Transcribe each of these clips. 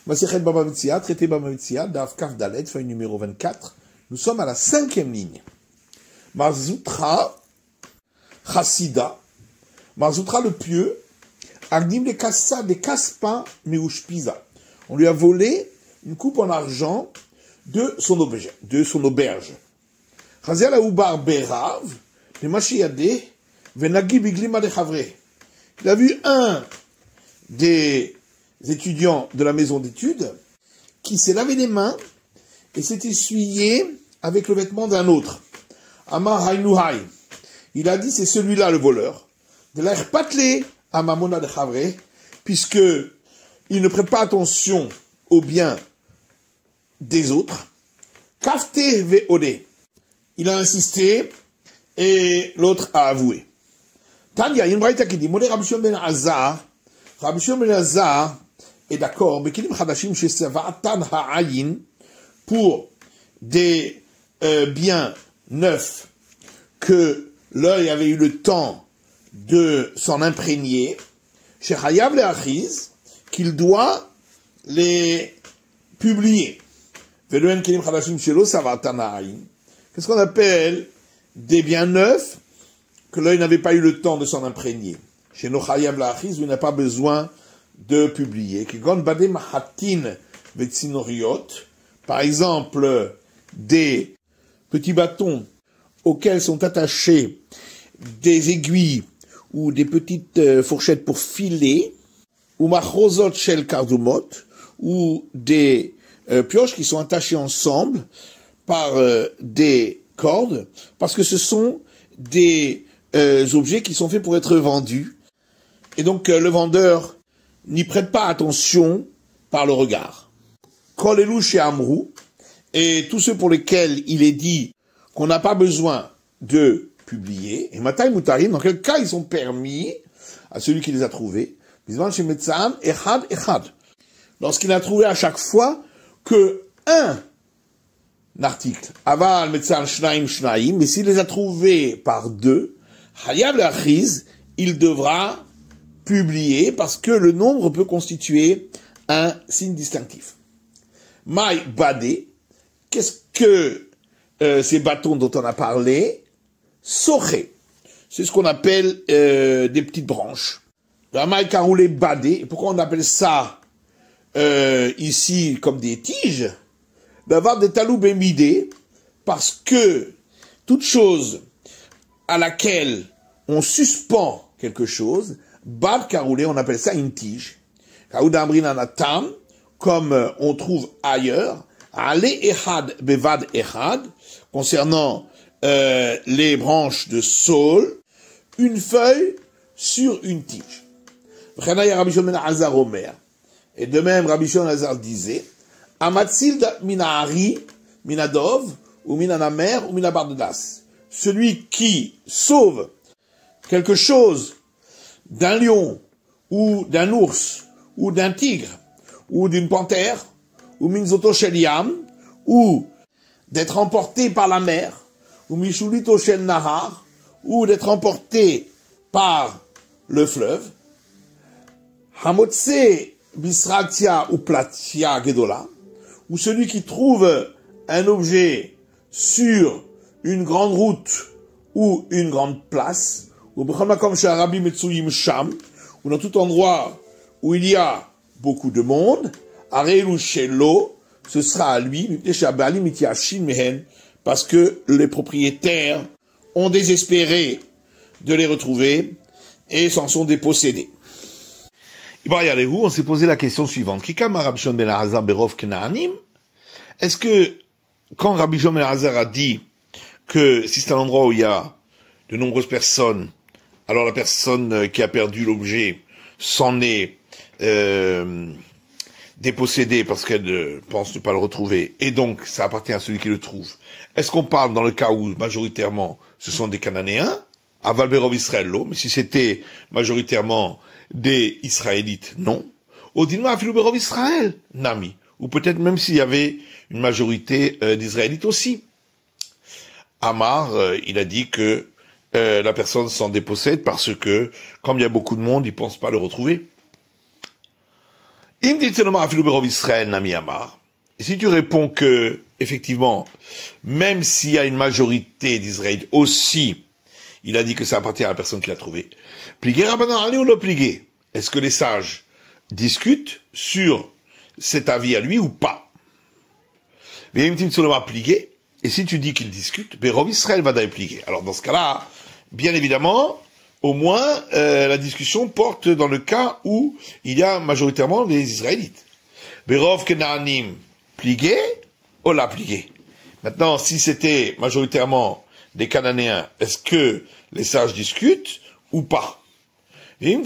Masechet Baba Metzia, traité Baba Metzia, Daf Kaf Dalet, feuille numéro 24. Nous sommes à la 5e ligne. Marzoutra, Chassida, Marzoutra le pieux, Agnim de Kassa, de Kaspa, Meushpiza. On lui a volé une coupe en argent de son auberge. Chazel Aoubar Berav, le Mashiade, Venagi Biglima de Chavre. Il a vu un des étudiants de la maison d'études qui s'est lavé les mains et s'est essuyé avec le vêtement d'un autre. Amar Haïnouhaï. Il a dit c'est celui-là le voleur. De l'air patelé à Mamona de Chavre, puisque il ne prête pas attention aux biens des autres. Kafte ve'ode. Il a insisté et l'autre a avoué. Tanya, il y a une braïta qui dit, Modé Rabbi Shimon ben Azar est d'accord, mais Kelim Chadashim chez Savatan Ha'ayin, pour des biens neufs que l'œil avait eu le temps de s'en imprégner, chez Hayav le Achiz, qu'il doit les publier. Veloen Kelim Chadashim Shelo Savatan Ha'ayin. Qu'est-ce qu'on appelle des biens neufs que l'œil n'avait pas eu le temps de s'en imprégner. Chez nos Chayav La'achiz, où il n'a pas besoin de publier. Par exemple, des petits bâtons auxquels sont attachés des aiguilles ou des petites fourchettes pour filer, ou machozot shel kardumot, ou des pioches qui sont attachées ensemble par des cordes, parce que ce sont des objets qui sont faits pour être vendus. Et donc, le vendeur n'y prête pas attention par le regard. Kol elou chez Amrou, et tous ceux pour lesquels il est dit qu'on n'a pas besoin de publier, et Matai Moutarim, dans quel cas ils sont permis à celui qui les a trouvés, bisman chez Metzam, echad, echad. Lorsqu'il a trouvé à chaque fois que un article, aval, Metzam, shnaim, shnaim, mais s'il les a trouvés par deux, Hayav l'Achiz, il devra publier parce que le nombre peut constituer un signe distinctif. Maï Badé, qu'est-ce que ces bâtons dont on a parlé? Soché, c'est ce qu'on appelle des petites branches. Maï Karoulé Badé, pourquoi on appelle ça ici comme des tiges? D'avoir des talou bémidé, parce que toute chose à laquelle on suspend quelque chose, bab karoulé, on appelle ça une tige. Kaoudamrin anatam, comme on trouve ailleurs, ale ehad bevad ehad, concernant les branches de saule, une feuille sur une tige. V'chanaya Rabbi Shimon ben Azar omer. Et de même, Rabbi Shimon ben Azar disait, Amatsil minahari, minadov, ou minanamer, ou minabardedas. Celui qui sauve quelque chose d'un lion, ou d'un ours, ou d'un tigre, ou d'une panthère, ou minzoto shel yam, ou d'être emporté par la mer, ou mishulito shel nahar, ou d'être emporté par le fleuve, hamotse bisratia ou platia gedola, ou celui qui trouve un objet sur une grande route ou une grande place, ou dans tout endroit où il y a beaucoup de monde, ce sera à lui, parce que les propriétaires ont désespéré de les retrouver et s'en sont dépossédés. On s'est posé la question suivante. Est-ce que, quand Rabbi Shimon ben Azar a dit que si c'est un endroit où il y a de nombreuses personnes, alors la personne qui a perdu l'objet s'en est dépossédée parce qu'elle pense ne pas le retrouver, et donc ça appartient à celui qui le trouve. Est-ce qu'on parle dans le cas où majoritairement ce sont des Cananéens, à Valberov Israëlo, mais si c'était majoritairement des Israélites, non. Odinma Afilouberov Israël, Nami. Ou peut-être même s'il y avait une majorité d'Israélites aussi. Amar, il a dit que la personne s'en dépossède parce que, comme il y a beaucoup de monde, ils ne pensent pas le retrouver. Im ditzeloma afilu berov Israël nami amar. Et si tu réponds que, effectivement, même s'il y a une majorité d'Israël aussi, il a dit que ça appartient à la personne qui l'a trouvé. Pligué Rabbanan Ali ou le pligué? Est-ce que les sages discutent sur cet avis à lui ou pas? Et si tu dis qu'ils discutent, Berov Israël va pliguer. Alors dans ce cas-là, bien évidemment, au moins la discussion porte dans le cas où il y a majoritairement les Israélites. Berov Kenaanim pligué, ou la pligué. Maintenant, si c'était majoritairement des Cananéens, est-ce que les sages discutent ou pas? Et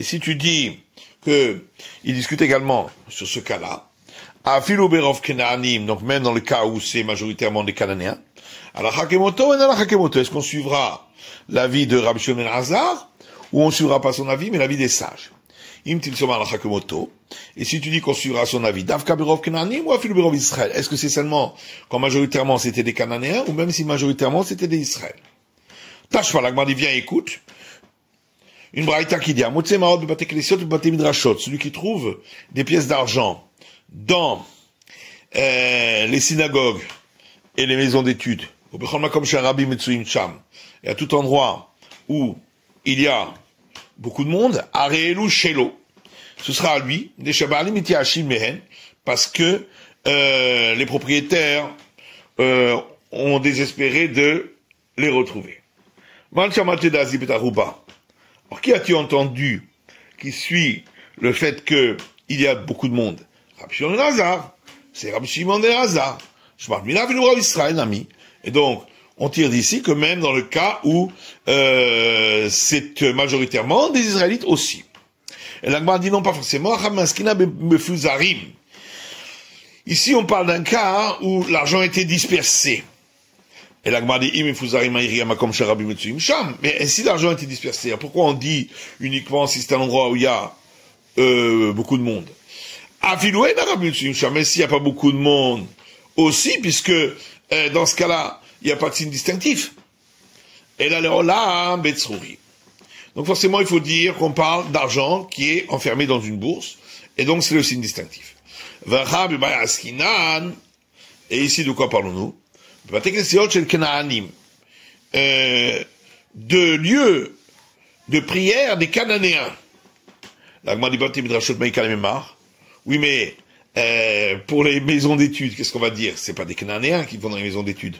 si tu dis qu'ils discutent également sur ce cas-là, à Philoberov Kenaanim, donc même dans le cas où c'est majoritairement des Cananéens, alors Hakemoto et la Hakemoto, est-ce qu'on suivra l'avis de Rabbi Shimon ben Elazar ou on suivra pas son avis mais l'avis des sages? Et si tu dis qu'on suivra son avis, Davka Berov Kenaanim ou à Philoberov Israël, est-ce que c'est seulement quand majoritairement c'était des Cananéens ou même si majoritairement c'était des Israël? Tâche pas, l'Agmar dit, viens, écoute. Une braïta qui dit, celui qui trouve des pièces d'argent dans les synagogues et les maisons d'études, et à tout endroit où il y a beaucoup de monde, Aréelu Shelo, ce sera à lui, parce que les propriétaires ont désespéré de les retrouver. Alors, qui as-tu entendu qui suit le fait qu'il y a beaucoup de monde? Rabbi Shimon ben Elazar. C'est Rabbi Shimon ben Elazar. Je parle bien avec le roi Israël, ami. Et donc, on tire d'ici que même dans le cas où c'est majoritairement des Israélites aussi. Et l'Agmar dit non, pas forcément. Ici, on parle d'un cas où l'argent était dispersé. Et l'Agmar dit, mais si l'argent était dispersé, pourquoi on dit uniquement si c'est un endroit où il y a beaucoup de monde? Mais s'il n'y a pas beaucoup de monde aussi, puisque dans ce cas-là, il n'y a pas de signe distinctif. Et là, donc forcément, il faut dire qu'on parle d'argent qui est enfermé dans une bourse, et donc c'est le signe distinctif. Et ici, de quoi parlons-nous? De lieux de prière des Cananéens. Oui, mais pour les maisons d'études, qu'est-ce qu'on va dire? C'est pas des Cananéens qui vont dans les maisons d'études.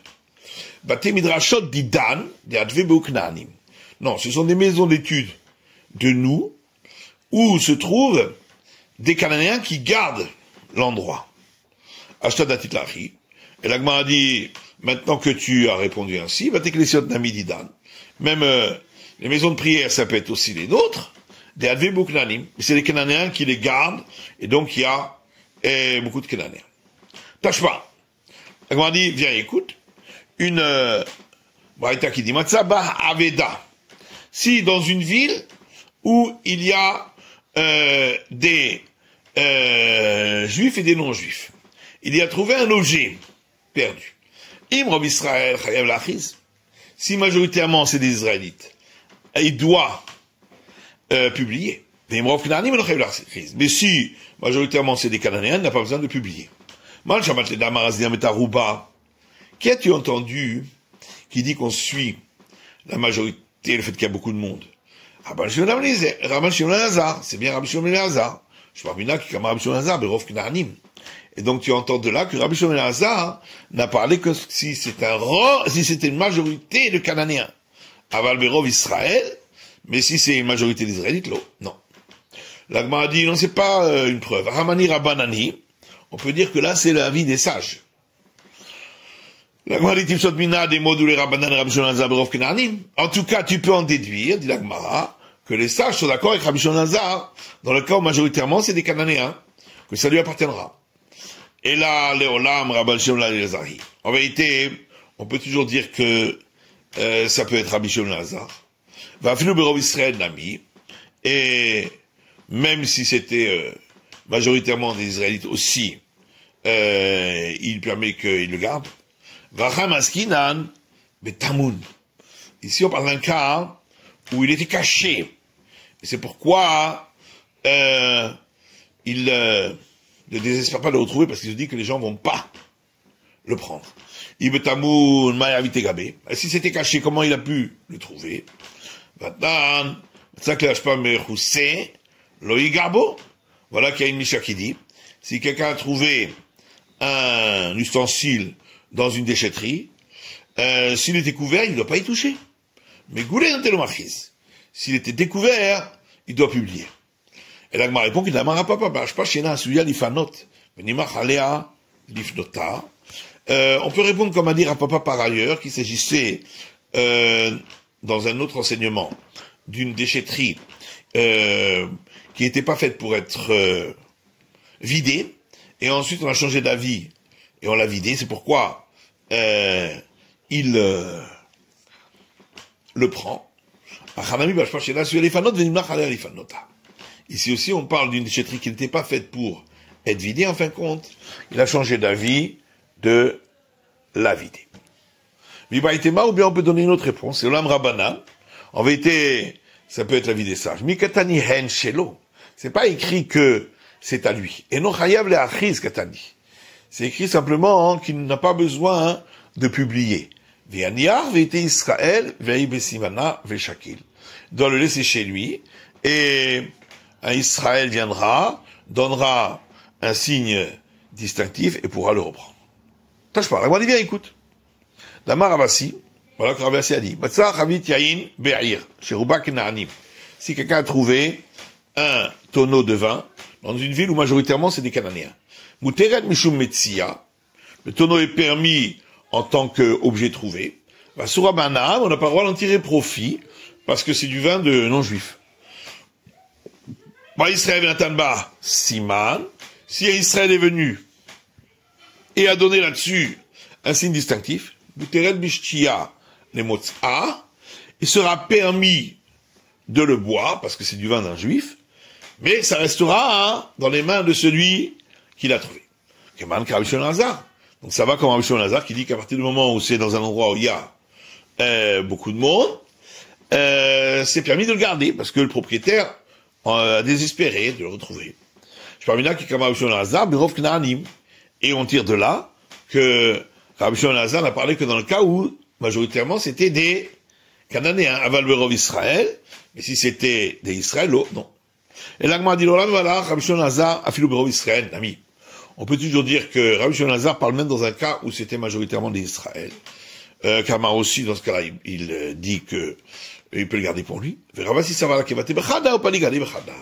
Non, ce sont des maisons d'études de nous où se trouvent des Cananéens qui gardent l'endroit. Et l'Agma a dit, maintenant que tu as répondu ainsi, même les maisons de prière, ça peut être aussi les nôtres, des Advebuknanim, c'est les Cananéens qui les gardent, et donc il y a beaucoup de Cananéens. Tâche pas. L'Agma a dit, viens, écoute, une braïta qui dit, Matzabah Aveda, si dans une ville où il y a des juifs et des non-juifs, il y a trouvé un objet perdu. Imrov Israël chayav lachiz. Si majoritairement c'est des Israélites, il doit publier. Mais si majoritairement c'est des Cananéens, il n'a pas besoin de publier. Qui as-tu entendu qui dit qu'on suit la majorité, le fait qu'il y a beaucoup de monde? Rabbi Shimon ben Elazar, c'est bien Rabbi Shimon ben Elazar. Je parle bien qui comme Rabbi Shimon ben Elazar, Berov Kenaanim. Et donc tu entends de là que Rabbi Shimon ben Elazar n'a parlé que si c'était une majorité de Cananéens. Aval Berov Israël, mais si c'est une majorité d'Israélites, non. L'Agma a dit non, c'est pas une preuve. Ramani Rabbanani, on peut dire que là c'est l'avis des sages. L'Agma dit Timsot Mina des mots d'où les Rabbanan Rabbi Shimon ben Elazar Berov Kenaanim. En tout cas, tu peux en déduire, dit l'Agma, que les sages sont d'accord avec Rabbi Shimon ben Elazar dans le cas où majoritairement c'est des Cananéens, que ça lui appartiendra. Et là, Léolam, Rabbi Shimon ben Elazar. En vérité, on peut toujours dire que ça peut être Rabbi Shimon ben Elazar. Va finir Berov Israël Nami, et même si c'était majoritairement des Israélites aussi, il permet qu'ils le gardent. Vacham Askinan, Betamoun. Ici, on parle d'un cas où il était caché. Et c'est pourquoi il ne désespère pas de le retrouver parce qu'il se dit que les gens vont pas le prendre. Ibetamoun Mayavitegabe. Si c'était caché, comment il a pu le trouver? Voilà qu'il y a une Misha qui dit, si quelqu'un a trouvé un ustensile dans une déchetterie, s'il était couvert, il ne doit pas y toucher. Mais Goulé Nantelomarchiz, s'il était découvert, il doit publier. Et l'Agma répond qu'il n'a pas Bashpashena Suya Lifanot, Venimach Alea Lifnota. On peut répondre comme à dire à papa par ailleurs qu'il s'agissait, dans un autre enseignement, d'une déchetterie qui n'était pas faite pour être vidée, et ensuite on a changé d'avis et on l'a vidée. C'est pourquoi il le prend. Ici aussi on parle d'une déchetterie qui n'était pas faite pour être vidée. En fin de compte, il a changé d'avis de la vider. Vibaïtema, ou bien on peut donner une autre réponse, c'est Olam Rabbana. En vérité, ça peut être la vie des sages. Mikatani hen shelo. C'est pas écrit que c'est à lui. Et non chayav le achiz katani. C'est écrit simplement qu'il n'a pas besoin de publier. Vianiar veite Israël vei besimana veshakil. Il doit le laisser chez lui et un Israël viendra, donnera un signe distinctif et pourra le reprendre. Tâche pas, la Gemara dit bien, écoute. Damar Ravasi, voilà que Ravasi a dit, Matzah Chavit Yain Be'ir, chez Rubak Na'anim. Si quelqu'un a trouvé un tonneau de vin dans une ville où majoritairement c'est des Cananéens. Muteret Mishum Metzia, le tonneau est permis en tant qu'objet trouvé. Basura Bana'am, on n'a pas le droit d'en tirer profit parce que c'est du vin de non-juifs. Bah, Israël Natanba, Siman, si Israël est venu et a donné là-dessus un signe distinctif, Buteret Bishtia Lemotza, il sera permis de le boire, parce que c'est du vin d'un juif, mais ça restera dans les mains de celui qui l'a trouvé. Keman Karabishon Hazar. Donc ça va comme Rabishon Hazar qui dit qu'à partir du moment où c'est dans un endroit où il y a beaucoup de monde, c'est permis de le garder, parce que le propriétaire a désespéré de le retrouver. Je parle là qui est comme Rabishon Hazar, Birov Knaanim. Et on tire de là que Rabbi Shimon Lazar n'a parlé que dans le cas où, majoritairement, c'était des Cananéens, Aval Berov Israël, mais si c'était des Israël, non. Et l'Agma dit, voilà, Rabbi Shimon Lazar, Afilou Berov Israël, ami. On peut toujours dire que Rabbi Shimon Lazar parle même dans un cas où c'était majoritairement des Israël. Kamar aussi, dans ce cas-là, il dit que il peut le garder pour lui. Ravasi Savala Kevate Bechada ou pas les garder Bechada.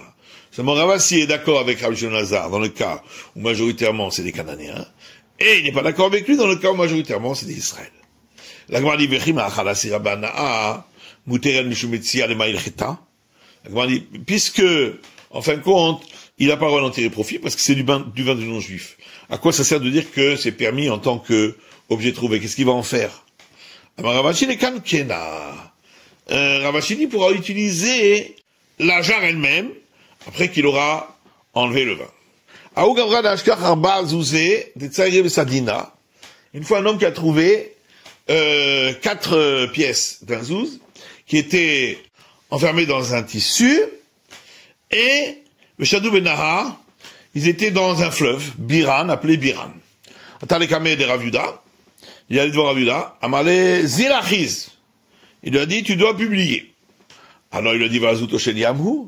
Seulement Ravasi est d'accord avec Rabbi Shimon Lazar dans le cas où majoritairement c'est des Cananéens, et il n'est pas d'accord avec lui dans le cas où majoritairement c'est des Israël. La Gemara dit Vechim Achala Sirabana Muteren Mishumetsia le Maïlcheta. La Gemara dit puisque en fin de compte il n'a pas le droit d'en tirer profit parce que c'est du vin de non-juif. À quoi ça sert de dire que c'est permis en tant que objet trouvé? Qu'est-ce qu'il va en faire? Ravachini Kankena. Ravachini pourra utiliser la jarre elle-même après qu'il aura enlevé le vin. Une fois un homme qui a trouvé 4 pièces d'un zouz qui étaient enfermées dans un tissu et le Shadou Benahar, ils étaient dans un fleuve, Biran, appelé Biran. Atalekame de Ravuda, il allait devant Ravuda, Amale Zirachiz. Il lui a dit, tu dois publier. Alors il lui a dit, Vazout Oshel Yamhu.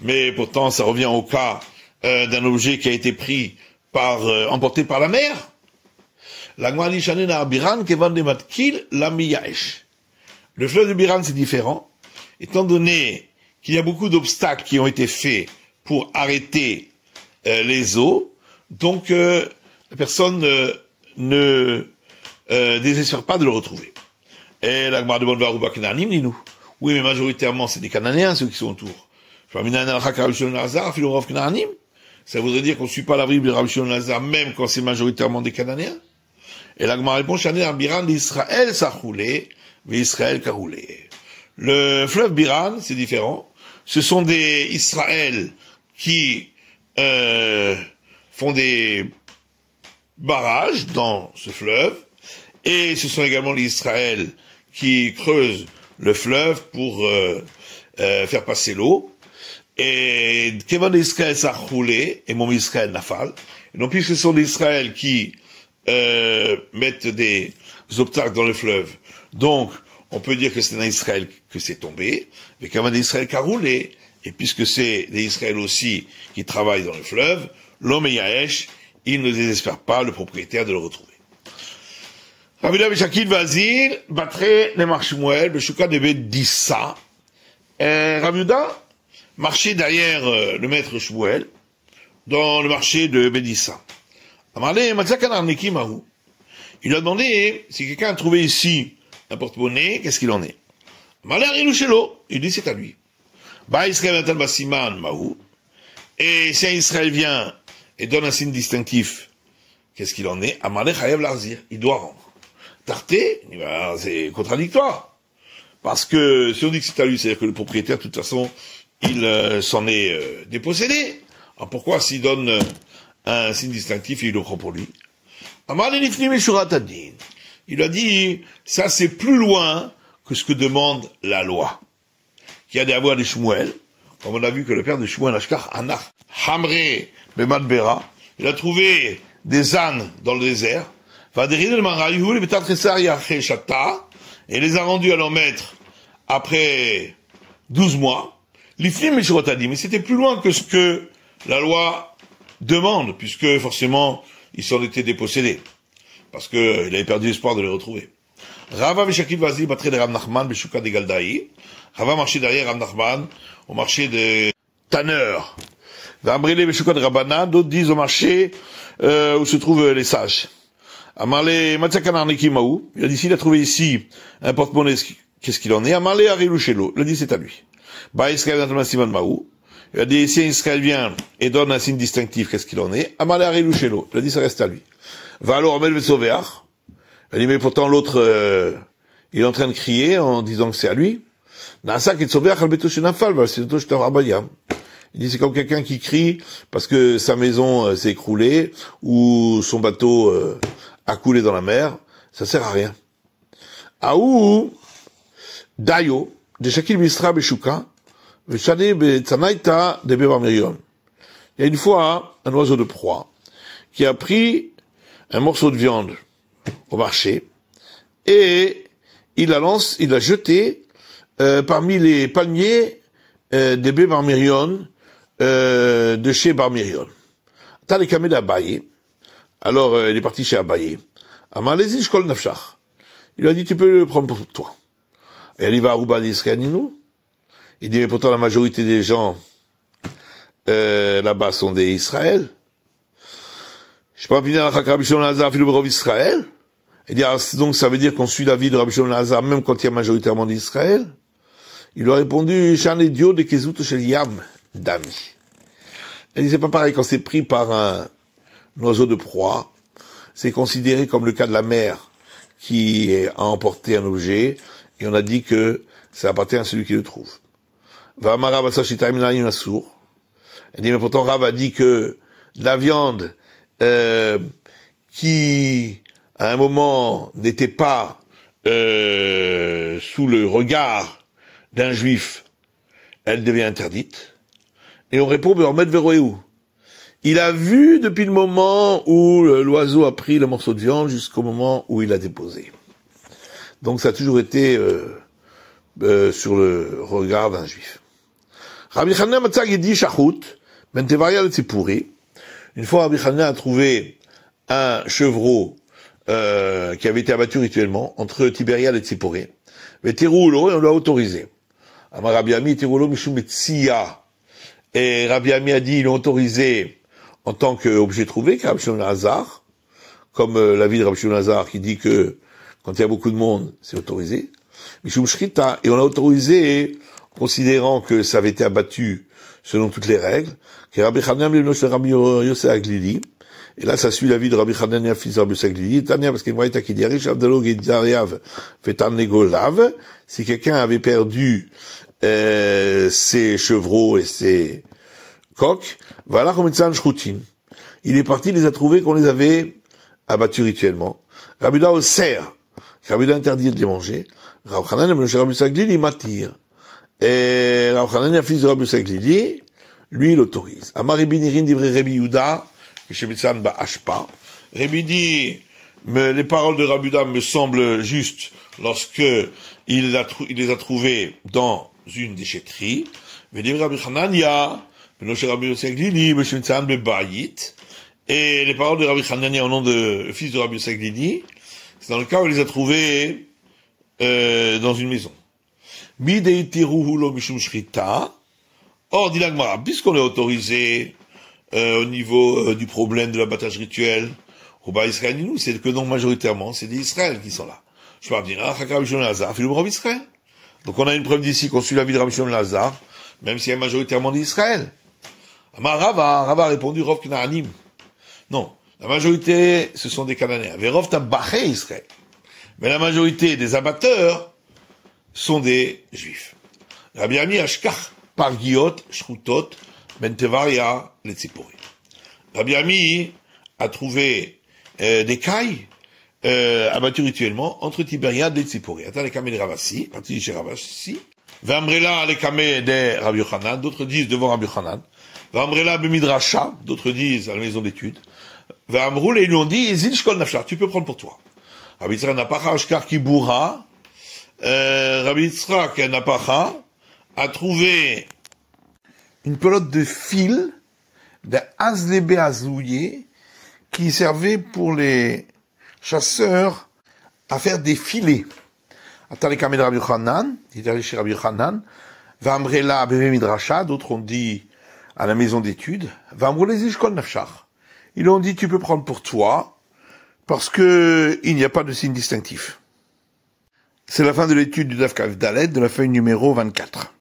Mais pourtant, ça revient au cas d'un objet qui a été pris emporté par la mer. Le fleuve de Biran, c'est différent, étant donné qu'il y a beaucoup d'obstacles qui ont été faits pour arrêter les eaux, donc la personne ne désespère pas de le retrouver. Et la Gemara demande Varouba Kenanim, dis-nous. Oui, mais majoritairement, c'est des Cananéens, ceux qui sont autour. Ça voudrait dire qu'on ne suit pas la Bible de Rabbi Shimon Lazar, même quand c'est majoritairement des Cananéens. Et la Gemara répond, Biran d'Israël s'achoulé, mais Israël karoulé. Le fleuve Biran, c'est différent. Ce sont des Israël qui font des barrages dans ce fleuve, et ce sont également les Israël qui creusent le fleuve pour faire passer l'eau. et Kevan d'Israël ça roulé, et mon Israël nafal. Et donc, puisque ce sont des Israël qui mettent des obstacles dans le fleuve, donc on peut dire que c'est dans Israël que c'est tombé, mais Kevan d'Israël qui a roulé, et puisque c'est des Israël aussi qui travaillent dans le fleuve, l'homme et Yaesh, il ne désespère pas le propriétaire de le retrouver. Rabbi Yehuda Beshakil Vazir, Batre Nemar Shmuel, Beshuka de Bedissa. Rabbi Yehuda marchait derrière le maître Shmuel, dans le marché de Bedissa. Amarle, Matzak Anarneki Mahu. Il lui a demandé si quelqu'un a trouvé ici un porte-monnaie, qu'est-ce qu'il en est? Amarle Arilou Shelo. Il dit c'est à lui. Ba Israël Natal Basiman Mahu. Et si un Israël vient et donne un signe distinctif, qu'est-ce qu'il en est? Amarle Chayav Larzir. Il doit rendre. Tarté, c'est contradictoire. Parce que si on dit que c'est à lui, c'est-à-dire que le propriétaire, de toute façon, il s'en est dépossédé. Alors pourquoi s'il donne un signe distinctif, il le prend pour lui? Il a dit, ça c'est plus loin que ce que demande la loi. Qu'il y a des avoirs des Shmuel, comme on a vu que le père de Shmuel, Ashkar, Anach, Hamre, Bemadbera, il a trouvé des ânes dans le désert, et les a rendus à leur maître après 12 mois. L'iflim et Shurotadi, mais c'était plus loin que ce que la loi demande, puisque forcément, ils s'en étaient dépossédés. Parce qu'il avait perdu l'espoir de les retrouver. Rava Veshakil Vazi, Batre de Rav Nachman, Beshuka de Galdaï. Rava marchait derrière Rav Nachman, au marché des tanneurs. Vambrele Beshuka de Rabana, d'autres disent au marché, où se trouvent les sages. Amarle Matzakanarneki Maou, il a dit s'il a trouvé ici un porte-monnaie, qu'est-ce qu'il en est? Amarle Arilou Shelo, il a dit c'est à lui. Ba Israël Natal Siman Maou, il a dit si un Israël vient et donne un signe distinctif, qu'est-ce qu'il en est? Amarle Arilou Shelo, il a dit ça reste à lui. Va alors Amel Vesoveach, il a dit mais pourtant l'autre, il est en train de crier en disant que c'est à lui. Nasa qui Soveach al Beto Shenafal, va c'est Tosh Tarabayam. Il dit c'est comme quelqu'un qui crie parce que sa maison s'est écroulée ou son bateau a coulé dans la mer, ça sert à rien. Aou, Dayo, de Shakil Misra Beshuka, Veshane Betzanaita de Bebar Mirion. Il y a une fois un oiseau de proie qui a pris un morceau de viande au marché et il l'a jeté parmi les palmiers des Bebar Mirion de chez Bar Mirion. T'as les camés d'Abaye. Alors, il est parti chez Abaye. Amalezi Shkol Nafshach. Il lui a dit, tu peux le prendre pour toi. Et il va à Rouba d'Israël. Il dit, mais pourtant la majorité des gens là-bas sont des Israël. Je peux pas finir la Rabbi Shimon Lazar, Philobrov Israël. Il dit, donc ça veut dire qu'on suit l'avis de Rabbi Shimon Lazar, même quand il y a majoritairement d'Israël. Il lui a répondu, Shan idiot de Kezut Shel Yam Dami. Il dit, c'est pas pareil quand c'est pris par un oiseau de proie, c'est considéré comme le cas de la mer qui a emporté un objet, et on a dit que ça appartient à celui qui le trouve. Il dit, mais pourtant Rav a dit que la viande qui, à un moment, n'était pas sous le regard d'un juif, elle devient interdite. Et on répond, mais on met Veroéou. Il a vu depuis le moment où l'oiseau a pris le morceau de viande jusqu'au moment où il l'a déposé. Donc ça a toujours été sur le regard d'un juif. Rabbi Chanina Matzag dit Shachut, ben Tevaria le Tzipouri. Une fois Rabbi Chanina a trouvé un chevreau qui avait été abattu rituellement entre Tibériade et Tzipouri. Mais Teroulo, et on l'a autorisé. Amar Rabbi Ami Teroulo Mishum Tsiya. Et Rabbi Ami a dit ils l'ont autorisé en tant qu'objet trouvé, Rabbi Shimon Lazar, comme l'avis de Rabbi Shimon Lazar qui dit que quand il y a beaucoup de monde, c'est autorisé. Mishum Shrita, et on l'a autorisé considérant que ça avait été abattu selon toutes les règles, que Rabbi Chanina Rabbi Yosef Aglili, et là ça suit l'avis de Rabbi Chanina fils de Rabbi Yosef Aglili, Tania parce qu'il voyait qu'il dit Arish Abdalo Gedariav Fetan Negolav, si quelqu'un avait perdu ses chevreaux et ses coq, voilà comme il est parti, il les a trouvés qu'on les avait abattus rituellement. Rabbi Yehuda Osser, Rabbi Yehuda interdit de les manger. Rabbi Chanina, Rabbi Yosef Aglili, il m'attire. Et Rabbi Chanina, fils de Rabbi Yosef Aglili, lui, il autorise. Amar Rabbi Nirin divrei Rabbi Yehuda, Shebetzan ba'ashpa. Rabbi dit, mais les paroles de Rabbi Yehuda me semblent justes lorsque il les a trouvées dans une déchetterie. Vedivrei Rabbi Hanania, Benoche Rabbi Yosef Glili, Shebetzan bebayit. Et les paroles de Rabbi Hanania au nom de fils de Rabbi Yosef Glili, c'est dans le cas où il les a trouvées dans une maison. Mideitiruhu lo mishum shrita. Or, dit la Gemara, puisqu'on est autorisé au niveau du problème de l'abattage rituel, Rouba Israël, nous, c'est que non majoritairement, c'est des Israël qui sont là. Je parle dire, Rabbi Shimon Lazar, fait le Rav Israël. Donc on a une preuve d'ici qu'on suit l'avis de Rabbi Shimon Lazar, même s'il y a majoritairement d'Israël. Rava a répondu, Rov Knaanim. Non, la majorité, ce sont des Cananéens. Verov Tabaché Israël. Mais la majorité des abatteurs sont des Juifs. Rabbi Ami Ashkach, Pargiot, Shrutot, Mentevaria, les Tzipori. Rabbi Ami a trouvé des cailles abattues rituellement entre Tibériade et Tzipori. Attends, les kamé de Ravassi, parti chez Ravassi. Vambrela, les kamé de Rabbi Yochanan, d'autres disent devant Rabbi Yochanan. Vambrela, Bemidrasha, d'autres disent à la maison d'études. Vamroul, et ils lui ont dit, Zil Shkol Nafshar, tu peux prendre pour toi. Rabbi Yitzhak Napacha, Ashkar Kiboura, Rabbi Yitzhak Napacha a trouvé une pelote de fil d'un azlébé azouillé qui servait pour les chasseurs à faire des filets. Attends, Kamé de Rabbi Yochanan, il est allé chez Rabbi Yochanan, Vambrela Bebe Midrasha, d'autres ont dit à la maison d'études, Vamroul Zishkol Nafshar. Ils ont dit, tu peux prendre pour toi, parce que il n'y a pas de signe distinctif. C'est la fin de l'étude du Daf Kaf Dalet, de la feuille numéro 24.